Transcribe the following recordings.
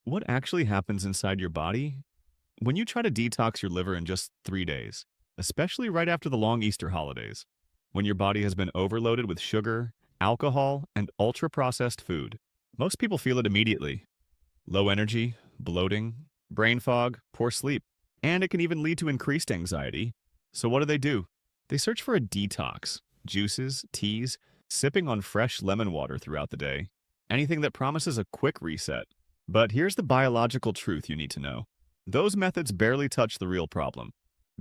What actually happens inside your body when you try to detox your liver in just 3 days, especially right after the long Easter holidays, when your body has been overloaded with sugar, alcohol, and ultra-processed food? Most people feel it immediately. Low energy, bloating, brain fog, poor sleep, and it can even lead to increased anxiety. So what do? They search for a detox, juices, teas, sipping on fresh lemon water throughout the day, anything that promises a quick reset. But here's the biological truth you need to know. Those methods barely touch the real problem.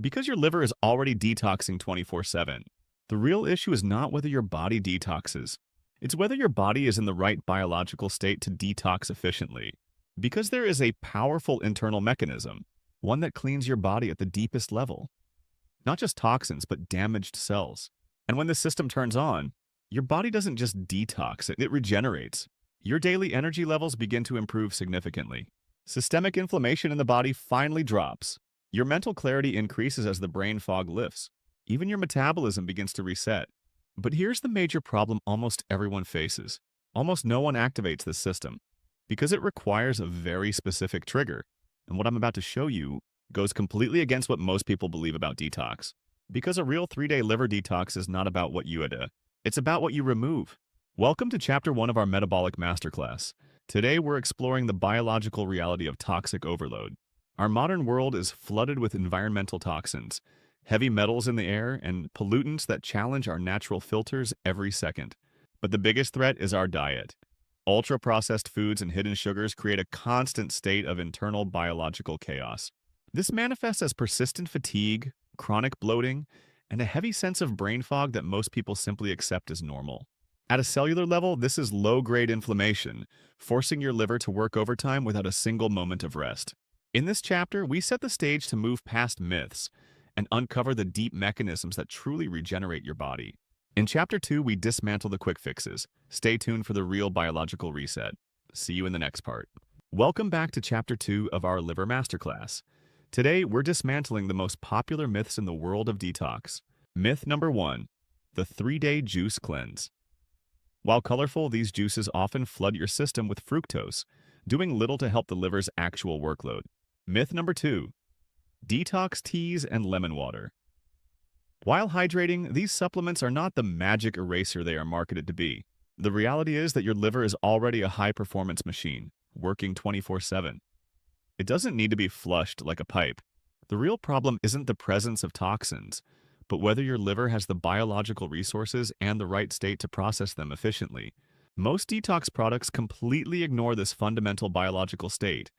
Because your liver is already detoxing 24/7, the real issue is not whether your body detoxes. It's whether your body is in the right biological state to detox efficiently. Because there is a powerful internal mechanism, one that cleans your body at the deepest level. Not just toxins, but damaged cells. And when the system turns on, your body doesn't just detox, it regenerates. Your daily energy levels begin to improve significantly. Systemic inflammation in the body finally drops. Your mental clarity increases as the brain fog lifts. Even your metabolism begins to reset. But here's the major problem almost everyone faces. Almost no one activates this system because it requires a very specific trigger. And what I'm about to show you goes completely against what most people believe about detox. Because a real 3-day liver detox is not about what you add, it's about what you remove. Welcome to Chapter 1 of our Metabolic Masterclass. Today we're exploring the biological reality of toxic overload. Our modern world is flooded with environmental toxins, heavy metals in the air, and pollutants that challenge our natural filters every second. But the biggest threat is our diet. Ultra-processed foods and hidden sugars create a constant state of internal biological chaos. This manifests as persistent fatigue, chronic bloating, and a heavy sense of brain fog that most people simply accept as normal. At a cellular level, this is low-grade inflammation, forcing your liver to work overtime without a single moment of rest. In this chapter, we set the stage to move past myths and uncover the deep mechanisms that truly regenerate your body. In Chapter 2, we dismantle the quick fixes. Stay tuned for the real biological reset. See you in the next part. Welcome back to Chapter 2 of our Liver Masterclass. Today, we're dismantling the most popular myths in the world of detox. Myth number 1, the 3-day juice cleanse. While colorful, these juices often flood your system with fructose, doing little to help the liver's actual workload. Myth number 2, detox teas and lemon water. While hydrating, these supplements are not the magic eraser they are marketed to be. The reality is that your liver is already a high-performance machine, working 24/7. It doesn't need to be flushed like a pipe. The real problem isn't the presence of toxins, but whether your liver has the biological resources and the right state to process them efficiently. Most detox products completely ignore this fundamental biological state,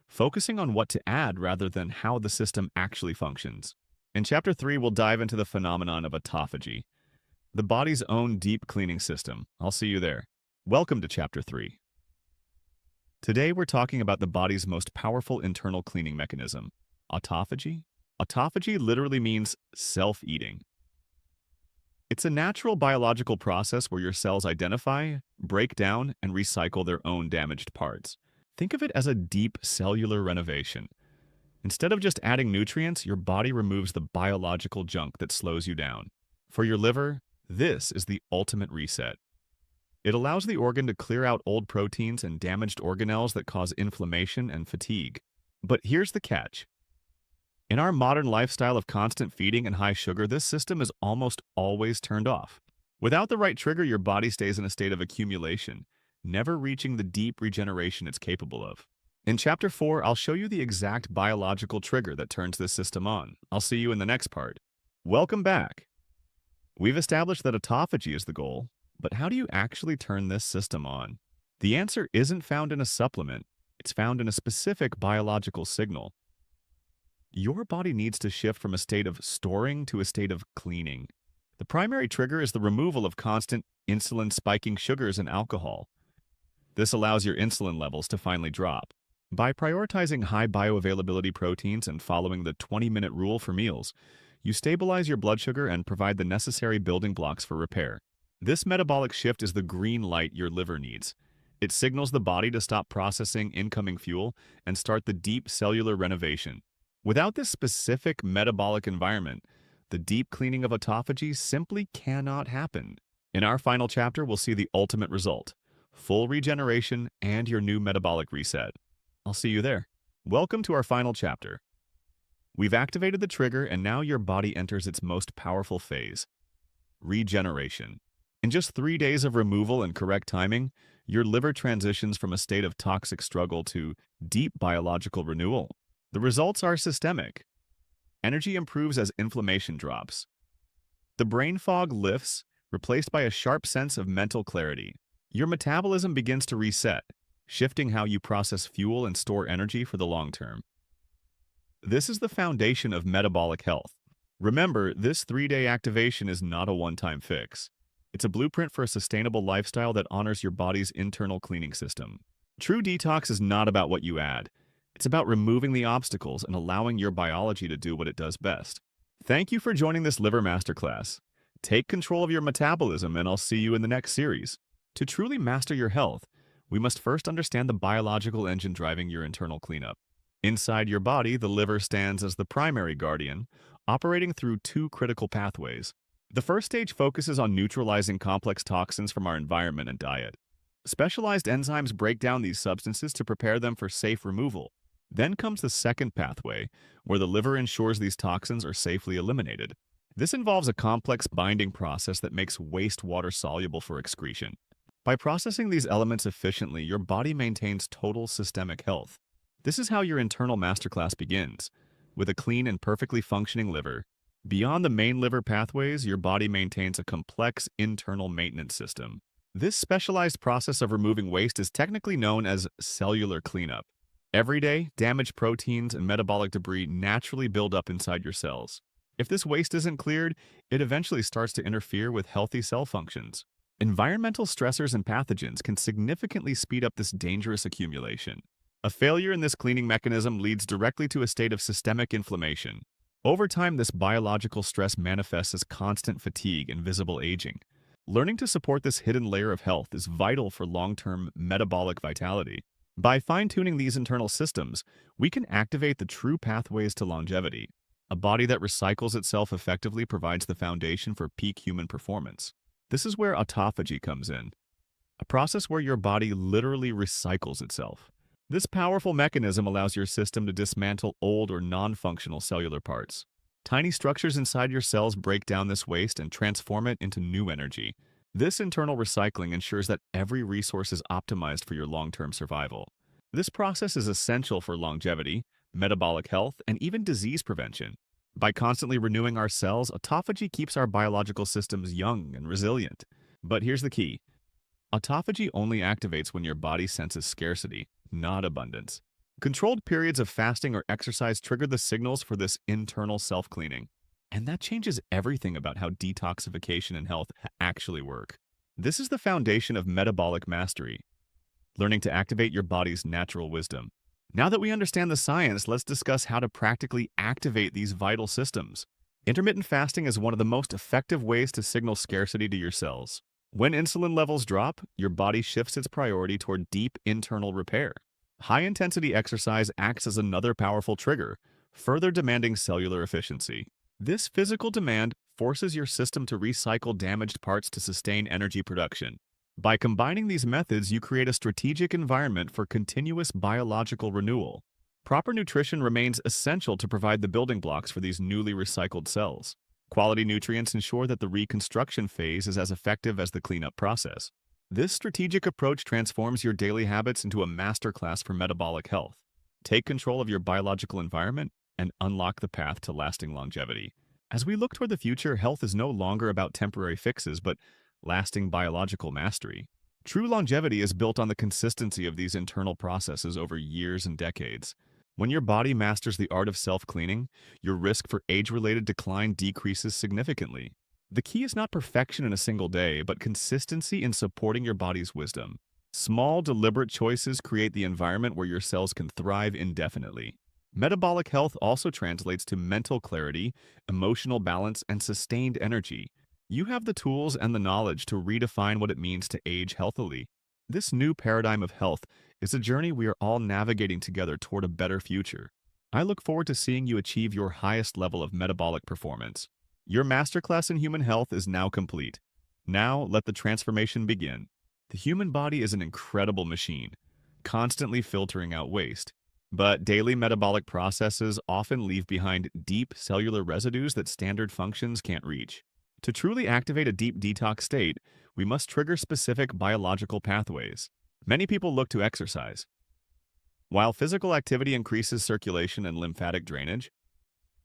focusing on what to add rather than how the system actually functions. In Chapter 3, we'll dive into the phenomenon of autophagy, the body's own deep cleaning system. I'll see you there. Welcome to Chapter 3. Today, we're talking about the body's most powerful internal cleaning mechanism, autophagy. Autophagy literally means self-eating. It's a natural biological process where your cells identify, break down, and recycle their own damaged parts. Think of it as a deep cellular renovation. Instead of just adding nutrients, your body removes the biological junk that slows you down. For your liver, this is the ultimate reset. It allows the organ to clear out old proteins and damaged organelles that cause inflammation and fatigue. But here's the catch. In our modern lifestyle of constant feeding and high sugar, this system is almost always turned off. Without the right trigger, your body stays in a state of accumulation, never reaching the deep regeneration it's capable of. In Chapter 4, I'll show you the exact biological trigger that turns this system on. I'll see you in the next part. Welcome back. We've established that autophagy is the goal, but how do you actually turn this system on? The answer isn't found in a supplement. It's found in a specific biological signal. Your body needs to shift from a state of storing to a state of cleaning. The primary trigger is the removal of constant insulin-spiking sugars and alcohol. This allows your insulin levels to finally drop. By prioritizing high bioavailability proteins and following the 20-minute rule for meals, you stabilize your blood sugar and provide the necessary building blocks for repair. This metabolic shift is the green light your liver needs. It signals the body to stop processing incoming fuel and start the deep cellular renovation. Without this specific metabolic environment, the deep cleaning of autophagy simply cannot happen. In our final chapter, we'll see the ultimate result: full regeneration and your new metabolic reset. I'll see you there. Welcome to our final chapter. We've activated the trigger, and now your body enters its most powerful phase, regeneration. In just 3 days of removal and correct timing, your liver transitions from a state of toxic struggle to deep biological renewal. The results are systemic. Energy improves as inflammation drops. The brain fog lifts, replaced by a sharp sense of mental clarity. Your metabolism begins to reset, shifting how you process fuel and store energy for the long term. This is the foundation of metabolic health. Remember, this 3-day activation is not a one-time fix. It's a blueprint for a sustainable lifestyle that honors your body's internal cleaning system. True detox is not about what you add. It's about removing the obstacles and allowing your biology to do what it does best. Thank you for joining this Liver Masterclass. Take control of your metabolism, and I'll see you in the next series. To truly master your health, we must first understand the biological engine driving your internal cleanup. Inside your body, the liver stands as the primary guardian, operating through two critical pathways. The first stage focuses on neutralizing complex toxins from our environment and diet. Specialized enzymes break down these substances to prepare them for safe removal. Then comes the second pathway, where the liver ensures these toxins are safely eliminated. This involves a complex binding process that makes wastewater soluble for excretion. By processing these elements efficiently, your body maintains total systemic health. This is how your internal masterclass begins, with a clean and perfectly functioning liver. Beyond the main liver pathways, your body maintains a complex internal maintenance system. This specialized process of removing waste is technically known as cellular cleanup. Every day, damaged proteins and metabolic debris naturally build up inside your cells. If this waste isn't cleared, it eventually starts to interfere with healthy cell functions. Environmental stressors and pathogens can significantly speed up this dangerous accumulation. A failure in this cleaning mechanism leads directly to a state of systemic inflammation. Over time, this biological stress manifests as constant fatigue and visible aging. Learning to support this hidden layer of health is vital for long-term metabolic vitality. By fine-tuning these internal systems, we can activate the true pathways to longevity. A body that recycles itself effectively provides the foundation for peak human performance. This is where autophagy comes in, a process where your body literally recycles itself. This powerful mechanism allows your system to dismantle old or non-functional cellular parts. Tiny structures inside your cells break down this waste and transform it into new energy. This internal recycling ensures that every resource is optimized for your long-term survival. This process is essential for longevity, metabolic health, and even disease prevention. By constantly renewing our cells, autophagy keeps our biological systems young and resilient. But here's the key. Autophagy only activates when your body senses scarcity, not abundance. Controlled periods of fasting or exercise trigger the signals for this internal self-cleaning. And that changes everything about how detoxification and health actually work. This is the foundation of metabolic mastery, learning to activate your body's natural wisdom. Now that we understand the science, let's discuss how to practically activate these vital systems. Intermittent fasting is one of the most effective ways to signal scarcity to your cells. When insulin levels drop, your body shifts its priority toward deep internal repair. High-intensity exercise acts as another powerful trigger, further demanding cellular efficiency. This physical demand forces your system to recycle damaged parts to sustain energy production. By combining these methods, you create a strategic environment for continuous biological renewal. Proper nutrition remains essential to provide the building blocks for these newly recycled cells. Quality nutrients ensure that the reconstruction phase is as effective as the cleanup process. This strategic approach transforms your daily habits into a masterclass for metabolic health. Take control of your biological environment and unlock the path to lasting longevity. As we look toward the future, health is no longer about temporary fixes, but lasting biological mastery. True longevity is built on the consistency of these internal processes over years and decades. When your body masters the art of self-cleaning, your risk for age-related decline decreases significantly. The key is not perfection in a single day, but consistency in supporting your body's wisdom. Small, deliberate choices create the environment where your cells can thrive indefinitely. Metabolic health also translates to mental clarity, emotional balance, and sustained energy. You have the tools and the knowledge to redefine what it means to age healthily. This new paradigm of health is a journey we are all navigating together toward a better future. I look forward to seeing you achieve your highest level of metabolic performance. Your masterclass in human health is now complete. Now, let the transformation begin. The human body is an incredible machine. constantly filtering out waste. But daily metabolic processes often leave behind deep cellular residues that standard functions can't reach. To truly activate a deep detox state, we must trigger specific biological pathways. Many people look to exercise. While physical activity increases circulation and lymphatic drainage,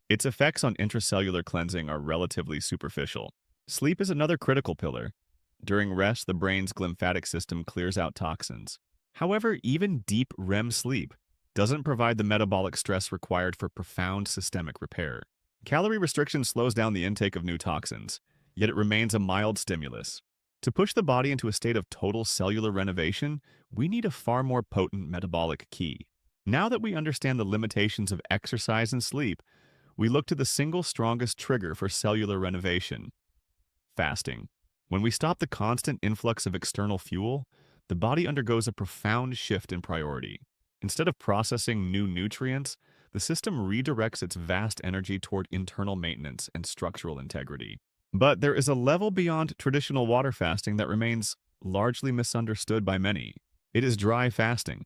its effects on intracellular cleansing are relatively superficial. Sleep is another critical pillar. During rest, the brain's glymphatic system clears out toxins. However, even deep REM sleep doesn't provide the metabolic stress required for profound systemic repair. Calorie restriction slows down the intake of new toxins, yet it remains a mild stimulus. To push the body into a state of total cellular renovation, we need a far more potent metabolic key. Now that we understand the limitations of exercise and sleep, we look to the single strongest trigger for cellular renovation: fasting. When we stop the constant influx of external fuel, the body undergoes a profound shift in priority. Instead of processing new nutrients, the system redirects its vast energy toward internal maintenance and structural integrity. But there is a level beyond traditional water fasting that remains largely misunderstood by many. It is dry fasting.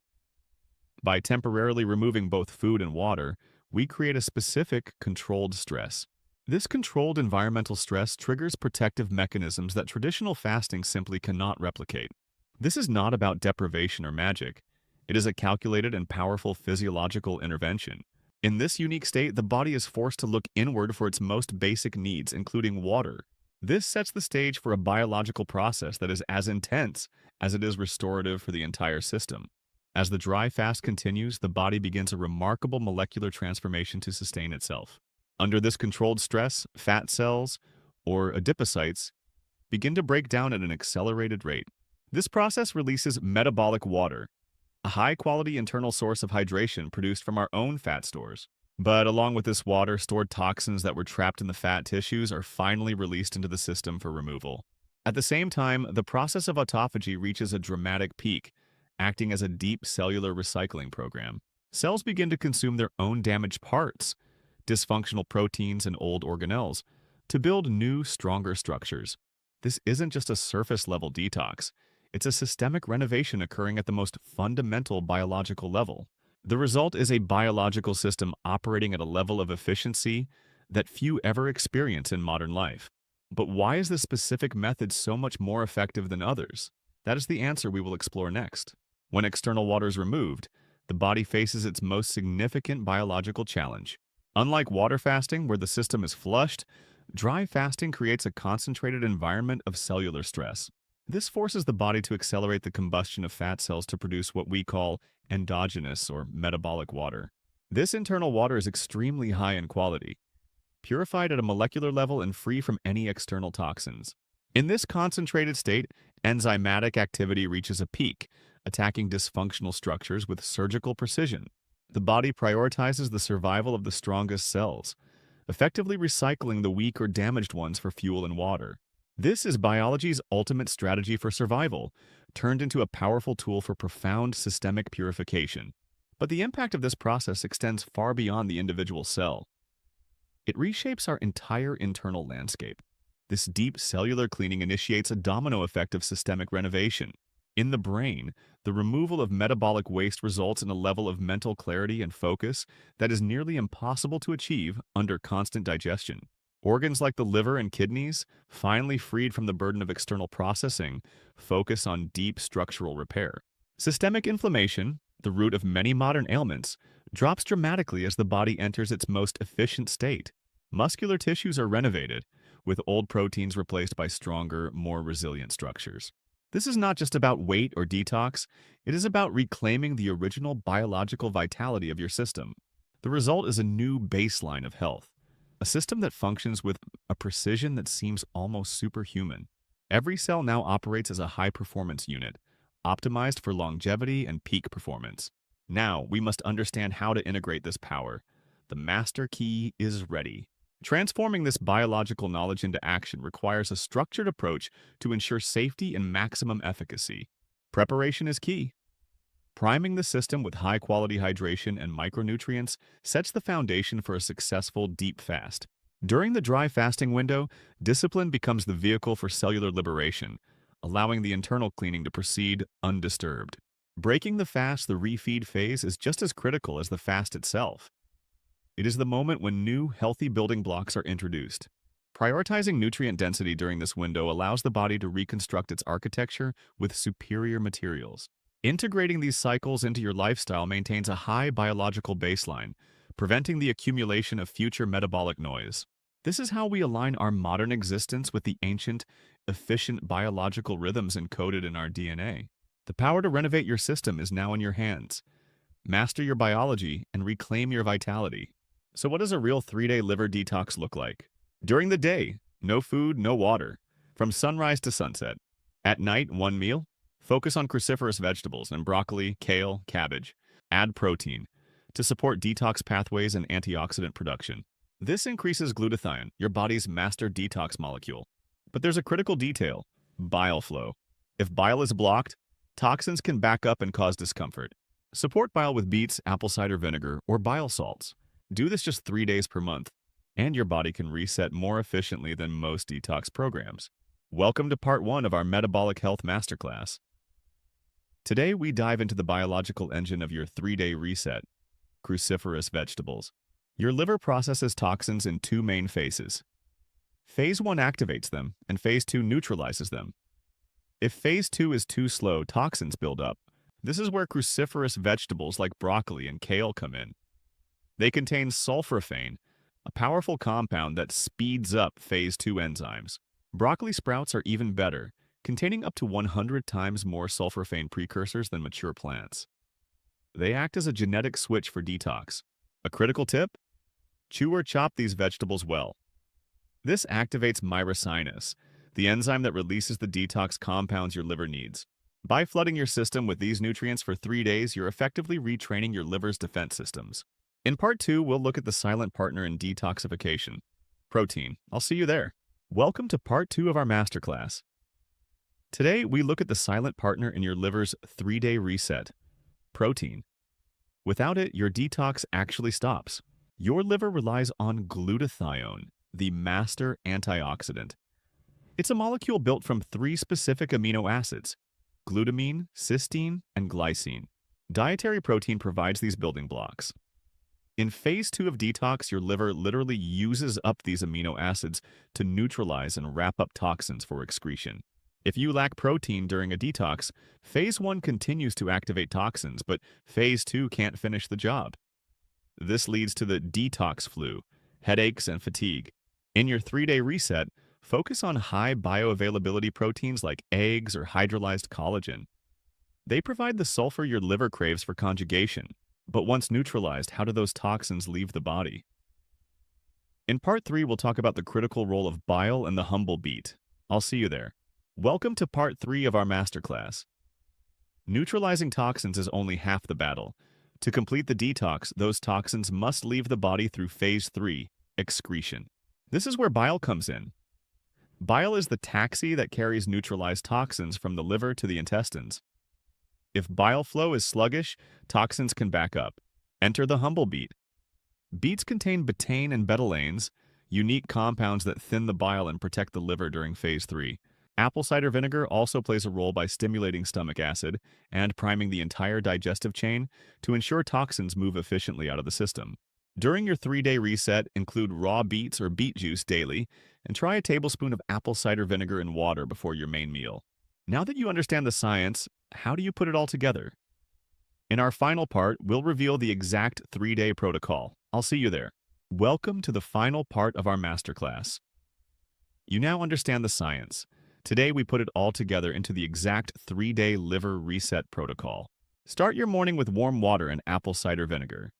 By temporarily removing both food and water, we create a specific controlled stress. This controlled environmental stress triggers protective mechanisms that traditional fasting simply cannot replicate. This is not about deprivation or magic. It is a calculated and powerful physiological intervention. In this unique state, the body is forced to look inward for its most basic needs, including water. This sets the stage for a biological process that is as intense as it is restorative for the entire system. As the dry fast continues, the body begins a remarkable molecular transformation to sustain itself. Under this controlled stress, fat cells, or adipocytes, begin to break down at an accelerated rate. This process releases metabolic water, a high-quality internal source of hydration produced from our own fat stores. But along with this water, stored toxins that were trapped in the fat tissues are finally released into the system for removal. At the same time, the process of autophagy reaches a dramatic peak, acting as a deep cellular recycling program. Cells begin to consume their own damaged parts, dysfunctional proteins and old organelles, to build new, stronger structures. This isn't just a surface-level detox. It's a systemic renovation occurring at the most fundamental biological level. The result is a biological system operating at a level of efficiency that few ever experience in modern life. But why is this specific method so much more effective than others? That is the answer we will explore next. When external water is removed, the body faces its most significant biological challenge. Unlike water fasting, where the system is flushed, dry fasting creates a concentrated environment of cellular stress. This forces the body to accelerate the combustion of fat cells to produce what we call endogenous or metabolic water. This internal water is extremely high in quality, purified at a molecular level and free from any external toxins. In this concentrated state, enzymatic activity reaches a peak, attacking dysfunctional structures with surgical precision. The body prioritizes the survival of the strongest cells, effectively recycling the weak or damaged ones for fuel and water. This is biology's ultimate strategy for survival, turned into a powerful tool for profound systemic purification. But the impact of this process extends far beyond the individual cell. It reshapes our entire internal landscape. This deep cellular cleaning initiates a domino effect of systemic renovation. In the brain, the removal of metabolic waste results in a level of mental clarity and focus that is nearly impossible to achieve under constant digestion. Organs like the liver and kidneys, finally freed from the burden of external processing, focus on deep structural repair. Systemic inflammation, the root of many modern ailments, drops dramatically as the body enters its most efficient state. Muscular tissues are renovated, with old proteins replaced by stronger, more resilient structures. This is not just about weight or detox, it is about reclaiming the original biological vitality of your system. The result is a new baseline of health, a system that functions with a precision that seems almost superhuman. Every cell now operates as a high-performance unit, optimized for longevity and peak performance. Now, we must understand how to integrate this power. The master key is ready. Transforming this biological knowledge into action requires a structured approach to ensure safety and maximum efficacy. Preparation is key. Priming the system with high-quality hydration and micronutrients sets the foundation for a successful deep fast. During the dry fasting window, discipline becomes the vehicle for cellular liberation, allowing the internal cleaning to proceed undisturbed. Breaking the fast, the refeed phase, is just as critical as the fast itself. It is the moment when new, healthy building blocks are introduced. Prioritizing nutrient density during this window allows the body to reconstruct its architecture with superior materials. Integrating these cycles into your lifestyle maintains a high biological baseline, preventing the accumulation of future metabolic noise. This is how we align our modern existence with the ancient, efficient biological rhythms encoded in our DNA. The power to renovate your system is now in your hands. Master your biology and reclaim your vitality. So what does a real 3-day liver detox look like? During the day, no food, no water, from sunrise to sunset. At night, one meal. Focus on cruciferous vegetables and broccoli, kale, cabbage. Add protein to support detox pathways and antioxidant production. This increases glutathione, your body's master detox molecule. But there's a critical detail: bile flow. If bile is blocked, toxins can back up and cause discomfort. Support bile with beets, apple cider vinegar, or bile salts. Do this just 3 days per month, and your body can reset more efficiently than most detox programs. Welcome to part 1 of our Metabolic Health Masterclass. Today, we dive into the biological engine of your 3-day reset: cruciferous vegetables. Your liver processes toxins in 2 main phases. Phase 1 activates them, and Phase 2 neutralizes them. If Phase 2 is too slow, toxins build up. This is where cruciferous vegetables like broccoli and kale come in. They contain sulforaphane, a powerful compound that speeds up Phase 2 enzymes. Broccoli sprouts are even better, containing up to 100 times more sulforaphane precursors than mature plants. They act as a genetic switch for detox. A critical tip: chew or chop these vegetables well. This activates myricinus, the enzyme that releases the detox compounds your liver needs. By flooding your system with these nutrients for 3 days, you're effectively retraining your liver's defense systems. In part 2, we'll look at the silent partner in detoxification: protein. I'll see you there. Welcome to part 2 of our masterclass. Today, we look at the silent partner in your liver's 3-day reset: protein. Without it, your detox actually stops. Your liver relies on glutathione, the master antioxidant. It's a molecule built from 3 specific amino acids: glutamine, cysteine, and glycine. Dietary protein provides these building blocks. In Phase 2 of detox, your liver literally uses up these amino acids to neutralize and wrap up toxins for excretion. If you lack protein during a detox, Phase 1 continues to activate toxins, but Phase 2 can't finish the job. This leads to the detox flu, headaches, and fatigue. In your 3-day reset, focus on high bioavailability proteins like eggs or hydrolyzed collagen. They provide the sulfur your liver craves for conjugation, but once neutralized, how do those toxins leave the body? In part 3, we'll talk about the critical role of bile and the humble beet. I'll see you there. Welcome to part 3 of our masterclass. Neutralizing toxins is only half the battle. To complete the detox, those toxins must leave the body through Phase 3, excretion. This is where bile comes in. Bile is the taxi that carries neutralized toxins from the liver to the intestines. If bile flow is sluggish, toxins can back up. Enter the humble beet. Beets contain betaine and betalains, unique compounds that thin the bile and protect the liver during Phase 3. Apple cider vinegar also plays a role by stimulating stomach acid and priming the entire digestive chain to ensure toxins move efficiently out of the system. During your 3-day reset, include raw beets or beet juice daily, and try a tablespoon of apple cider vinegar in water before your main meal. Now that you understand the science, how do you put it all together? In our final part, we'll reveal the exact 3-day protocol. I'll see you there. Welcome to the final part of our masterclass. You now understand the science. Today, we put it all together into the exact 3-day liver reset protocol. Start your morning with warm water and apple cider vinegar.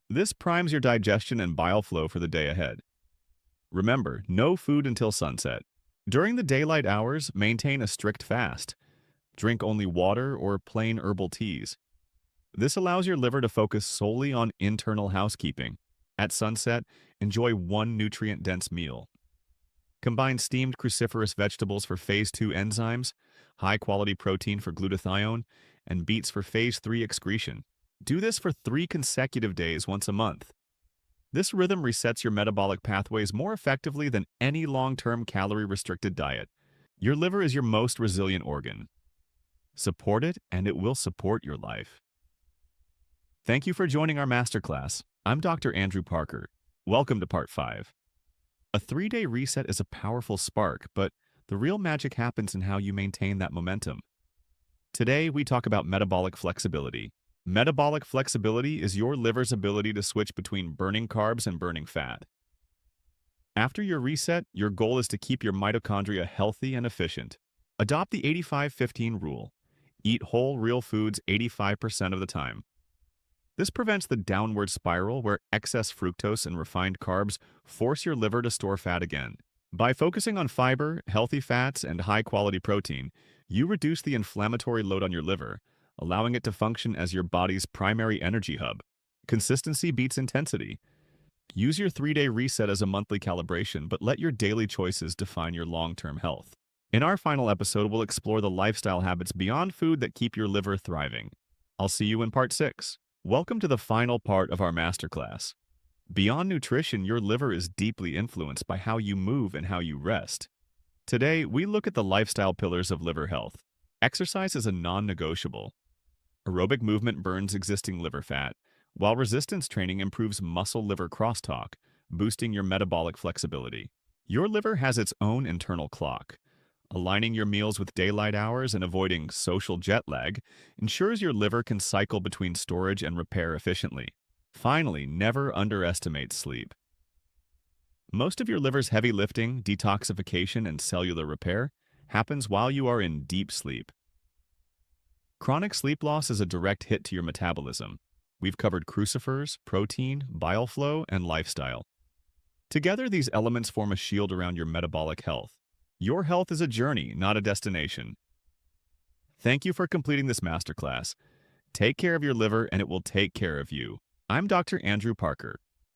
This primes your digestion and bile flow for the day ahead. Remember, no food until sunset. During the daylight hours, maintain a strict fast. Drink only water or plain herbal teas. This allows your liver to focus solely on internal housekeeping. At sunset, enjoy one nutrient-dense meal. Combine steamed cruciferous vegetables for Phase 2 enzymes, high-quality protein for glutathione, and beets for Phase 3 excretion. Do this for 3 consecutive days once a month. This rhythm resets your metabolic pathways more effectively than any long-term calorie-restricted diet. Your liver is your most resilient organ. Support it, and it will support your life. Thank you for joining our masterclass. I'm Dr. Andrew Parker. Welcome to Part 5. A 3-day reset is a powerful spark, but the real magic happens in how you maintain that momentum. Today, we talk about metabolic flexibility. Metabolic flexibility is your liver's ability to switch between burning carbs and burning fat. After your reset, your goal is to keep your mitochondria healthy and efficient. Adopt the 85-15 rule. Eat whole, real foods 85% of the time. This prevents the downward spiral where excess fructose and refined carbs force your liver to store fat again. By focusing on fiber, healthy fats, and high-quality protein, you reduce the inflammatory load on your liver, allowing it to function as your body's primary energy hub. Consistency beats intensity. Use your 3-day reset as a monthly calibration, but let your daily choices define your long-term health. In our final episode, we'll explore the lifestyle habits beyond food that keep your liver thriving. I'll see you in Part 6. Welcome to the final part of our masterclass. Beyond nutrition, your liver is deeply influenced by how you move and how you rest. Today, we look at the lifestyle pillars of liver health. Exercise is a non-negotiable. Aerobic movement burns existing liver fat, while resistance training improves muscle-liver crosstalk, boosting your metabolic flexibility. Your liver has its own internal clock. Aligning your meals with daylight hours and avoiding social jet lag ensures your liver can cycle between storage and repair efficiently. Finally, never underestimate sleep. Most of your liver's heavy lifting, detoxification, and cellular repair happens while you are in deep sleep. Chronic sleep loss is a direct hit to your metabolism. We've covered crucifers, protein, bile flow, and lifestyle. Together, these elements form a shield around your metabolic health. Your health is a journey, not a destination. Thank you for completing this masterclass. Take care of your liver and it will take care of you. I'm Dr. Andrew Parker.